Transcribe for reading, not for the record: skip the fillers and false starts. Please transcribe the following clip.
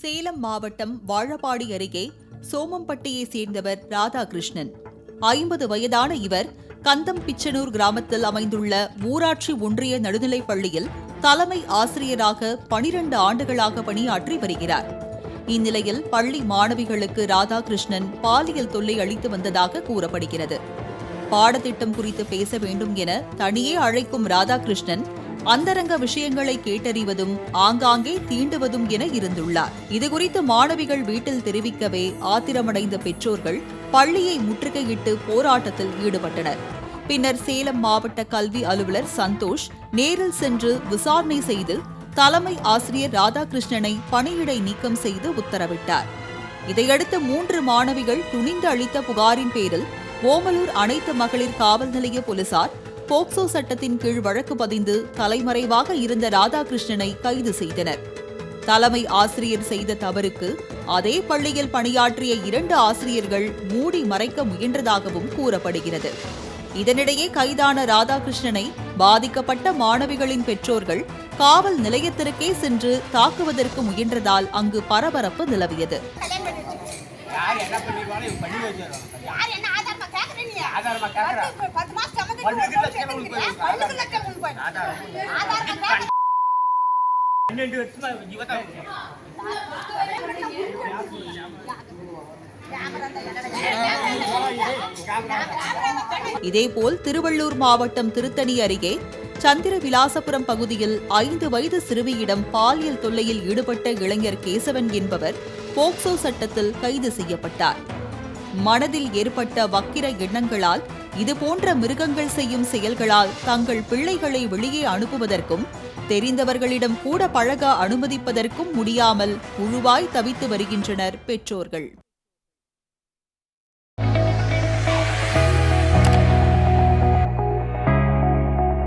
சேலம் மாவட்டம் வாழப்பாடி அருகே சோமம்பட்டியை சேர்ந்தவர் ராதாகிருஷ்ணன். 50 வயதான இவர் கந்தம்பிச்சனூர் கிராமத்தில் அமைந்துள்ள ஊராட்சி ஒன்றிய நடுநிலைப் பள்ளியில் தலைமை ஆசிரியராக 12 ஆண்டுகளாக பணியாற்றி வருகிறார். இந்நிலையில் பள்ளி மாணவிகளுக்கு ராதாகிருஷ்ணன் பாலியல் தொல்லை அளித்து வந்ததாக கூறப்படுகிறது. பாடத்திட்டம் குறித்து பேச வேண்டும் என தனியே அழைக்கும் ராதாகிருஷ்ணன் அந்தரங்க விஷயங்களை கேட்டறிவதும் ஆங்காங்கே தீண்டுவதும் என இருந்துள்ளார். இதுகுறித்து மாணவிகள் வீட்டில் தெரிவிக்கவே ஆத்திரமடைந்த பெற்றோர்கள் பள்ளியை முற்றுகையிட்டு போராட்டத்தில் ஈடுபட்டனர். பின்னர் சேலம் மாவட்ட கல்வி அலுவலர் சந்தோஷ் நேரில் சென்று விசாரணை செய்து தலைமை ஆசிரியர் ராதாகிருஷ்ணனை பணியிடை நீக்கம் செய்து உத்தரவிட்டார். இதையடுத்து 3 மாணவிகள் துணிந்து அளித்த புகாரின் பேரில் ஓமலூர் அனைத்து மகளிர் காவல் நிலைய போலீசார் போக்சோ சட்டத்தின் கீழ் வழக்கு பதிந்து தலைமறைவாக இருந்த ராதாகிருஷ்ணனை கைது செய்தனர். தலைமை ஆசிரியர் செய்த தவறுக்கு அதே பள்ளியில் பணியாற்றிய 2 ஆசிரியர்கள் மூடி மறைக்க முயன்றதாகவும் கூறப்படுகிறது. இதனிடையே கைதான ராதாகிருஷ்ணனை பாதிக்கப்பட்ட மாணவிகளின் பெற்றோர்கள் காவல் நிலையத்திற்கே சென்று தாக்குவதற்கு முயன்றதால் அங்கு பரபரப்பு நிலவியது. இதேபோல் திருவள்ளூர் மாவட்டம் திருத்தணி அருகே சந்திரவிலாசபுரம் பகுதியில் 5 வயது சிறுமியிடம் பாலியல் தொல்லையில் ஈடுபட்ட இளைஞர் கேசவன் என்பவர் போக்சோ சட்டத்தில் கைது செய்யப்பட்டார். மனதில் ஏற்பட்ட வக்கிர எண்ணங்களால் இதுபோன்ற மிருகங்கள் செய்யும் செயல்களால் தங்கள் பிள்ளைகளை வெளியே அனுப்புவதற்கும் தெரிந்தவர்களிடம் கூட பழக அனுமதிப்பதற்கும் முடியாமல் புழுவாய் தவித்து வருகின்றனர் பெற்றோர்கள்.